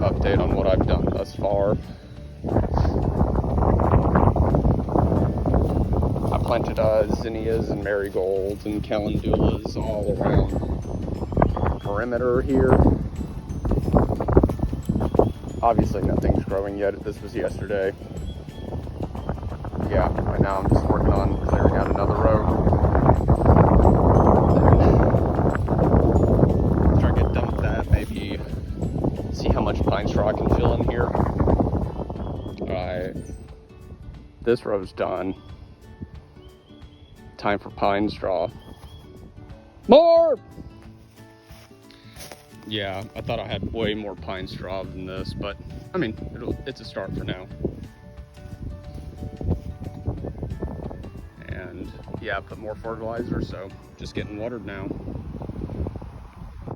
update on what I've done thus far. I planted zinnias and marigolds and calendulas all around the perimeter here. Obviously nothing's growing yet. This was yesterday. Yeah, right now I'm just working on clearing out another row. After I get done with that, maybe see how much pine straw I can fill in here. Alright, this row's done. Time for pine straw. More! Yeah, I thought I had way more pine straw than this, but I mean, it's a start for now. And yeah, I put more fertilizer, so just getting watered now.